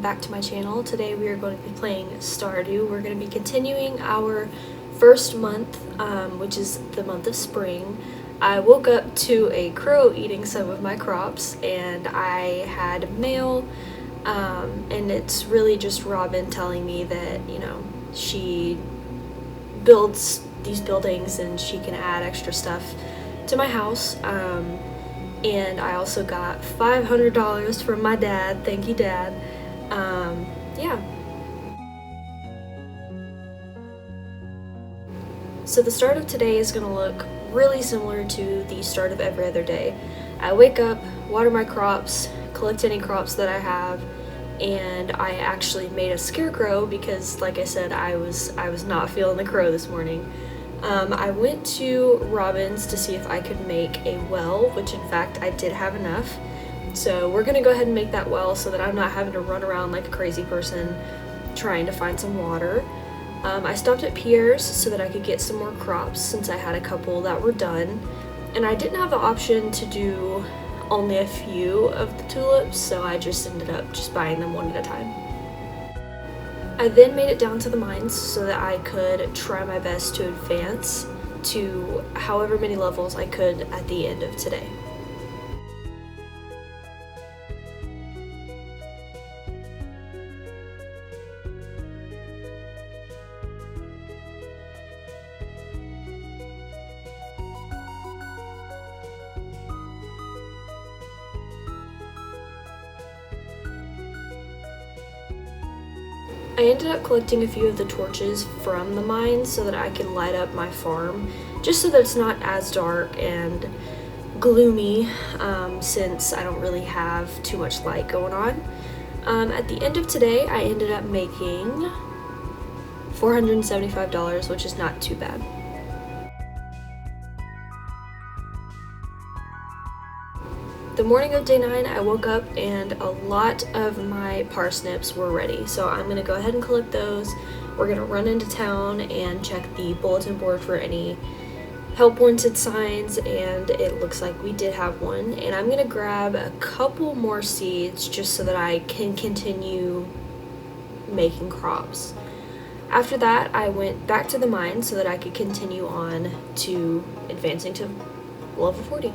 welcome back to my channel. Today we are going to be playing Stardew. We're going to be continuing our first month, which is the month of spring. I woke up to a crow eating some of my crops, and I had mail, and it's really just Robin telling me that, you know, she builds these buildings and she can add extra stuff to my house. And I also got $500 from my dad. Thank you, Dad. Yeah. So the start of today is going to look really similar to the start of every other day. I wake up, water my crops, collect any crops that I have, and I actually made a scarecrow because, like I said, I was not feeling the crow this morning. I went to Robin's to see if I could make a well, which in fact I did have enough. So we're gonna go ahead and make that well so that I'm not having to run around like a crazy person trying to find some water. I stopped at Pierre's so that I could get some more crops since I had a couple that were done. And I didn't have the option to do only a few of the tulips, so I just ended up just buying them one at a time. I then made it down to the mines so that I could try my best to advance to however many levels I could at the end of today. I ended up collecting a few of the torches from the mines so that I can light up my farm, just so that it's not as dark and gloomy, since I don't really have too much light going on. At the end of today, I ended up making $475, which is not too bad. The morning of day 9, I woke up and a lot of my parsnips were ready, so I'm going to go ahead and collect those. We're going to run into town and check the bulletin board for any help wanted signs, and it looks like we did have one. And I'm going to grab a couple more seeds just so that I can continue making crops. After that, I went back to the mine so that I could continue on to advancing to level 40.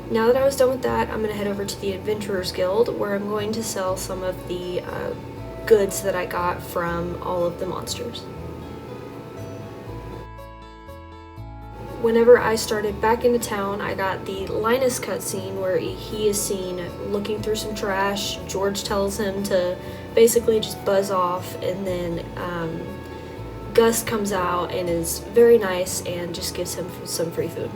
Now that I was done with that, I'm going to head over to the Adventurers Guild, where I'm going to sell some of the goods that I got from all of the monsters. Whenever I started back into town, I got the Linus cutscene where he is seen looking through some trash. George tells him to basically just buzz off, and then Gus comes out and is very nice and just gives him some free food.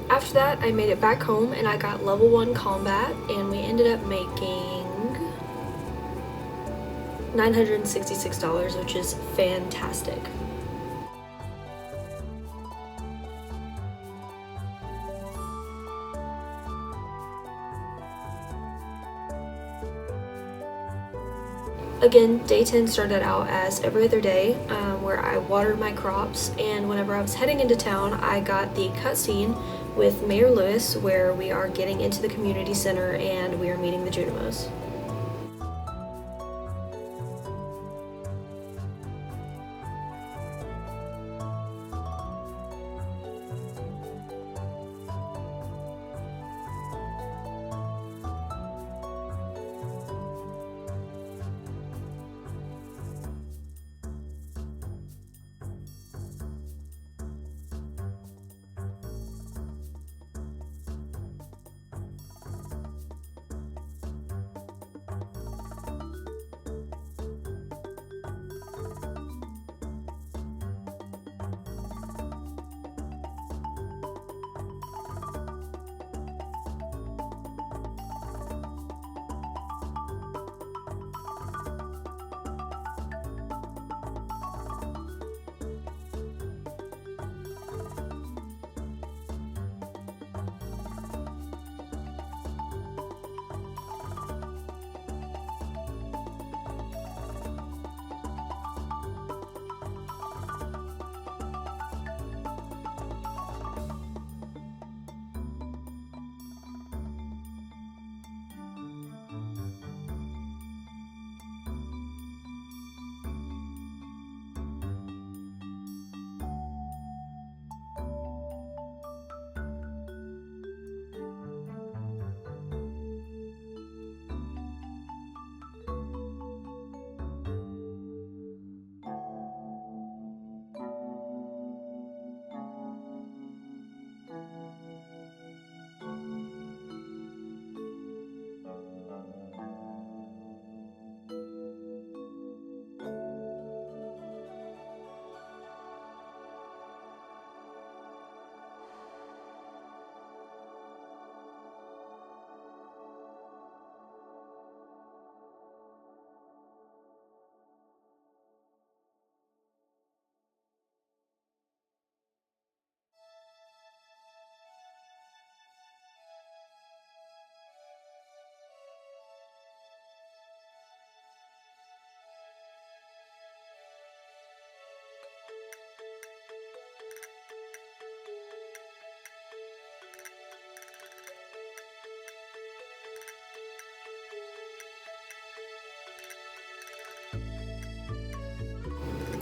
After that, I made it back home and I got level 1 combat, and we ended up making $966, which is fantastic. Again, day 10 started out as every other day, where I watered my crops, and whenever I was heading into town, I got the cutscene with Mayor Lewis, where we are getting into the community center and we are meeting the Junimos.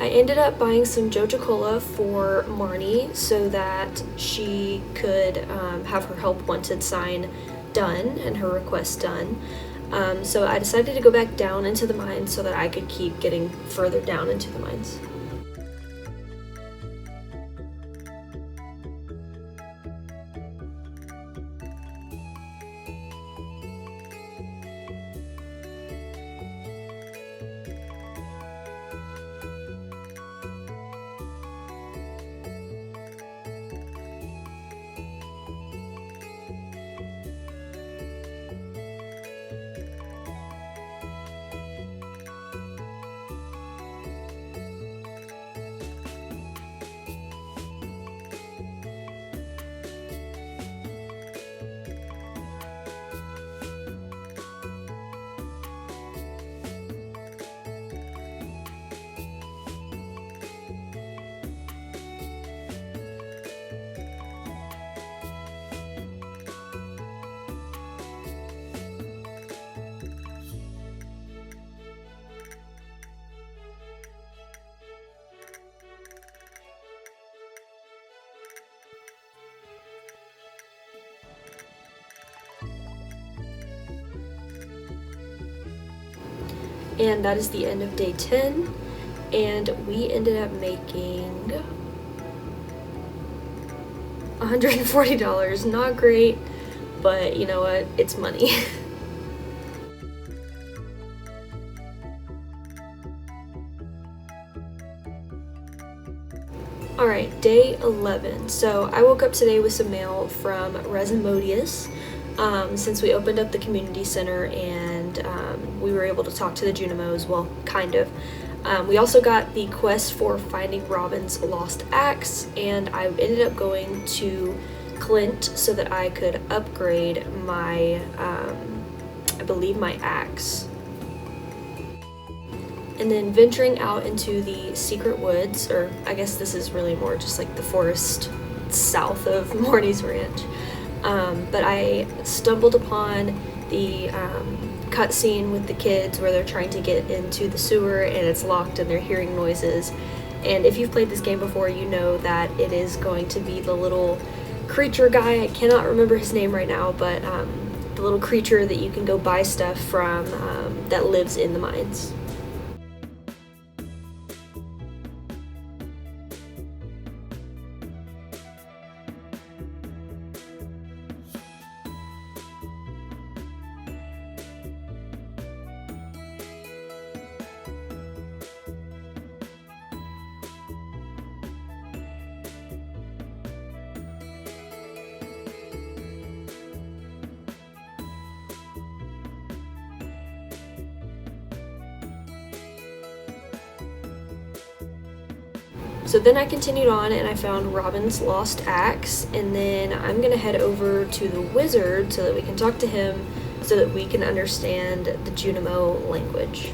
I ended up buying some Joja Cola for Marnie so that she could have her help wanted sign done and her request done. So I decided to go back down into the mines so that I could keep getting further down into the mines. And that is the end of day 10, and we ended up making $140. Not great, but you know what, it's money. Alright, day 11. So I woke up today with some mail from Resimodius, since we opened up the community center and we were able to talk to the Junimos, well, kind of. We also got the quest for finding Robin's lost axe, and I ended up going to Clint so that I could upgrade my, I believe my axe. And then venturing out into the secret woods, or I guess this is really more just like the forest south of Morty's ranch. But I stumbled upon the cutscene with the kids where they're trying to get into the sewer and it's locked and they're hearing noises. And if you've played this game before, you know that it is going to be the little creature guy. I cannot remember his name right now, but the little creature that you can go buy stuff from that lives in the mines. So then I continued on and I found Robin's lost axe, and then I'm gonna head over to the wizard so that we can talk to him so that we can understand the Junimo language.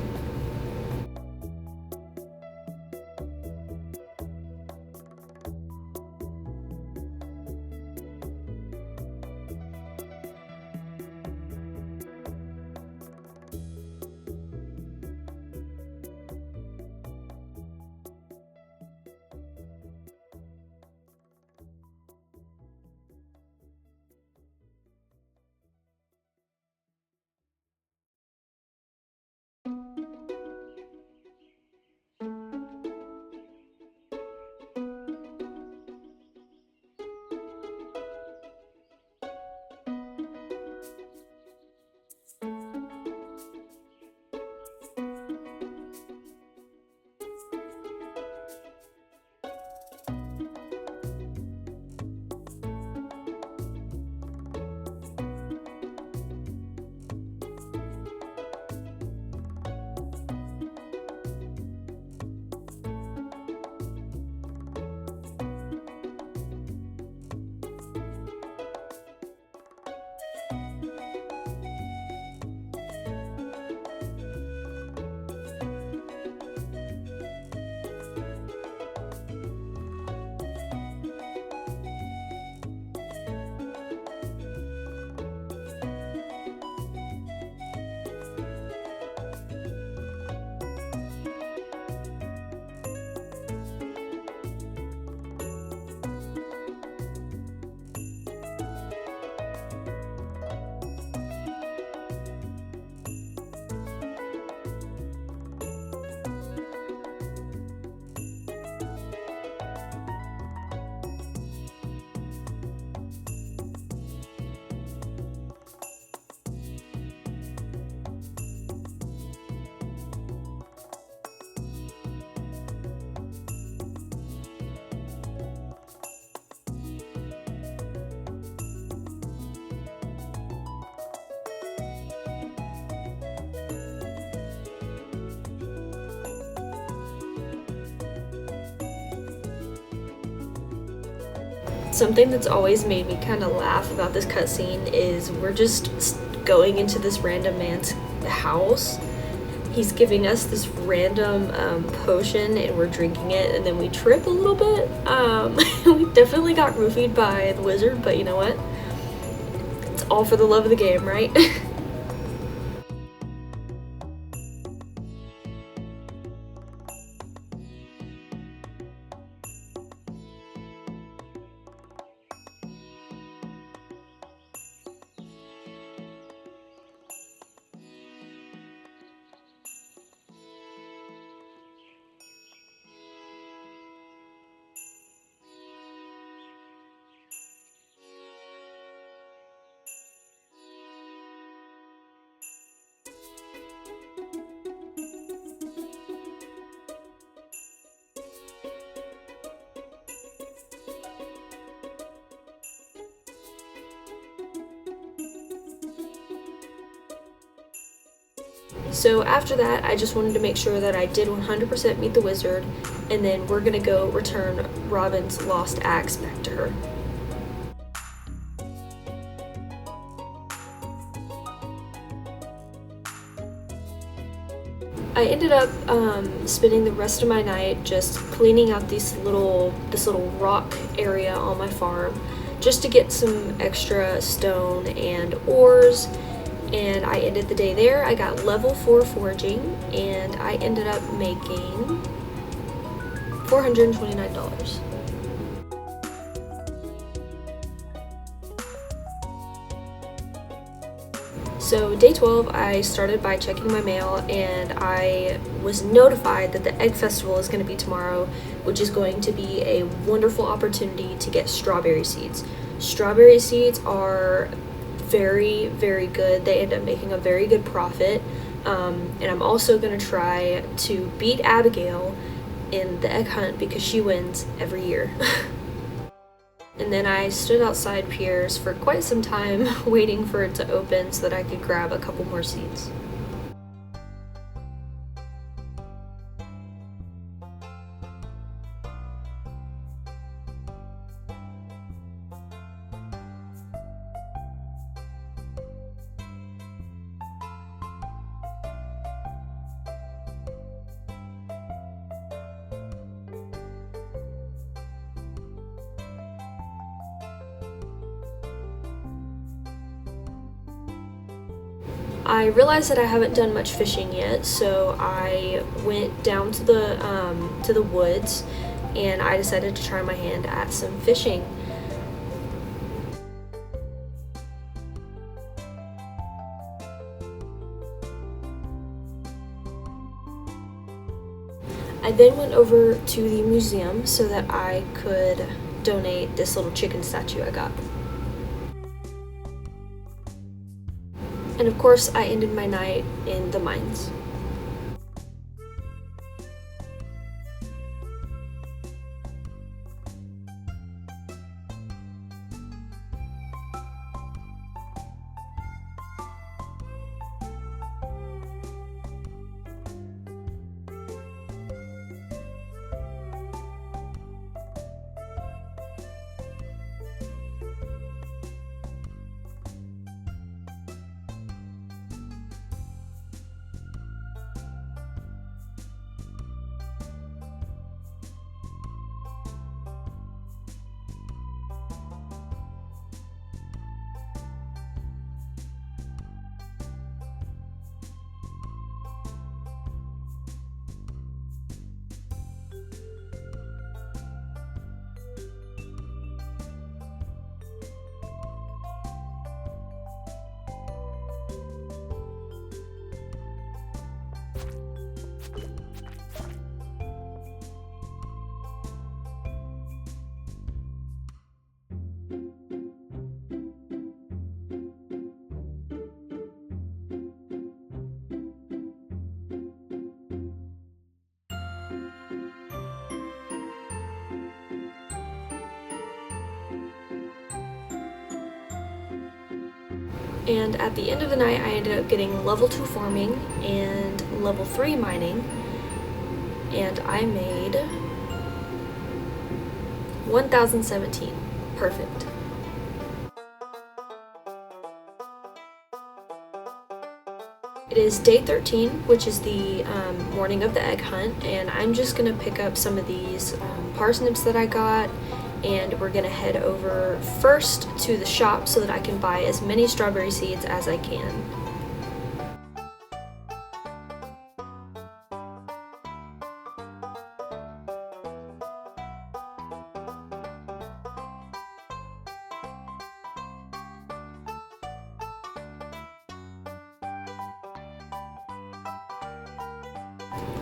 Something that's always made me kind of laugh about this cutscene is we're just going into this random man's house. He's giving us this random potion and we're drinking it, and then we trip a little bit. We definitely got roofied by the wizard, but you know what? It's all for the love of the game, right? So after that, I just wanted to make sure that I did 100% meet the wizard, and then we're gonna go return Robin's lost axe back to her. I ended up spending the rest of my night just cleaning out this little rock area on my farm, just to get some extra stone and ores. And I ended the day there. I got level 4 foraging, and I ended up making $429. So day 12, I started by checking my mail, and I was notified that the Egg Festival is going to be tomorrow, which is going to be a wonderful opportunity to get strawberry seeds. Strawberry seeds are very, very good. They end up making a very good profit. And I'm also going to try to beat Abigail in the egg hunt because she wins every year. And then I stood outside Pierre's for quite some time waiting for it to open so that I could grab a couple more seeds. I realized that I haven't done much fishing yet, so I went down to the woods, and I decided to try my hand at some fishing. I then went over to the museum so that I could donate this little chicken statue I got. And of course, I ended my night in the mines. And at the end of the night, I ended up getting level 2 farming and level 3 mining, and I made 1,017. perfect. It is day 13, which is the morning of the egg hunt, and I'm just gonna pick up some of these parsnips that I got, and we're gonna head over first to the shop so that I can buy as many strawberry seeds as I can.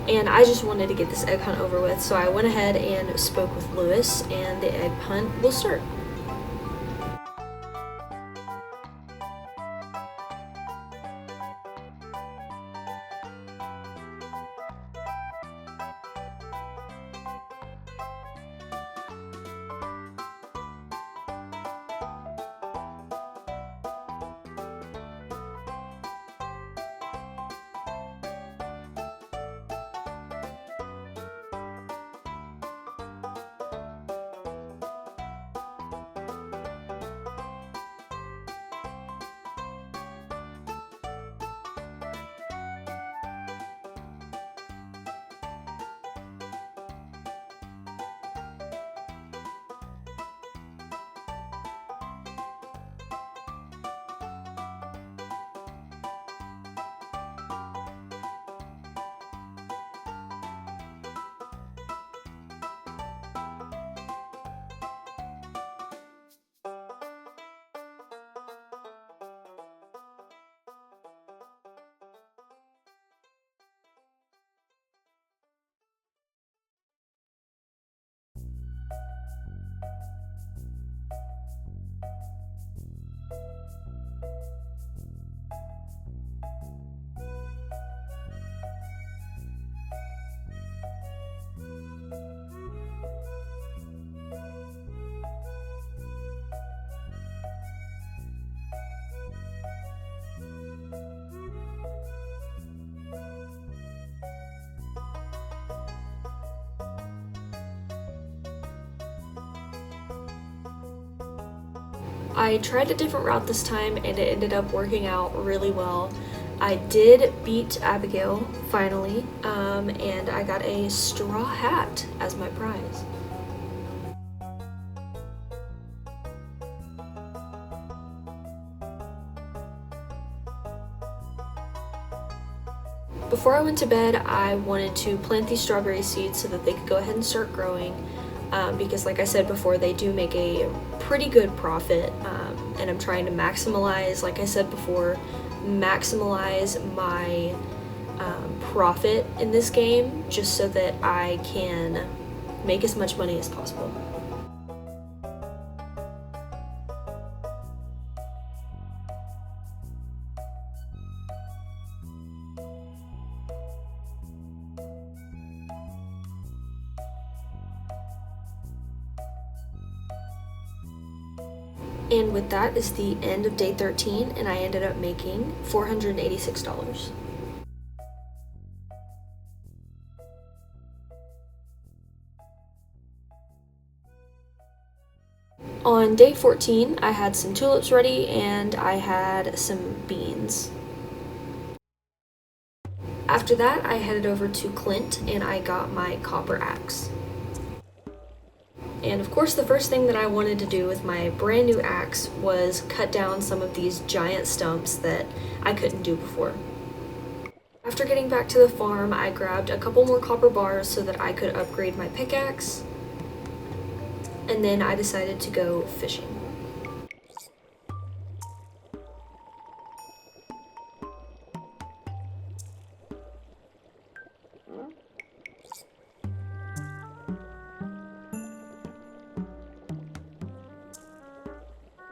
And I just wanted to get this egg hunt over with, so I went ahead and spoke with Lewis, and the egg hunt will start. I tried a different route this time and it ended up working out really well. I did beat Abigail finally, and I got a straw hat as my prize. Before I went to bed, I wanted to plant these strawberry seeds so that they could go ahead and start growing, because like I said before, they do make a pretty good profit, and I'm trying to maximize, like I said before, maximize my profit in this game just so that I can make as much money as possible. And with that is the end of day 13, and I ended up making $486. On day 14, I had some tulips ready and I had some beans. After that, I headed over to Clint and I got my copper axe. And of course, the first thing that I wanted to do with my brand new axe was cut down some of these giant stumps that I couldn't do before. After getting back to the farm, I grabbed a couple more copper bars so that I could upgrade my pickaxe, and then I decided to go fishing.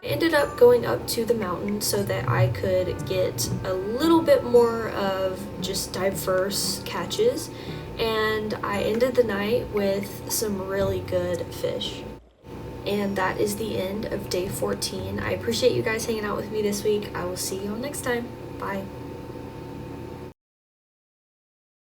I ended up going up to the mountain so that I could get a little bit more of just diverse catches, and I ended the night with some really good fish. And that is the end of day 14. I appreciate you guys hanging out with me this week. I will see you all next time. Bye.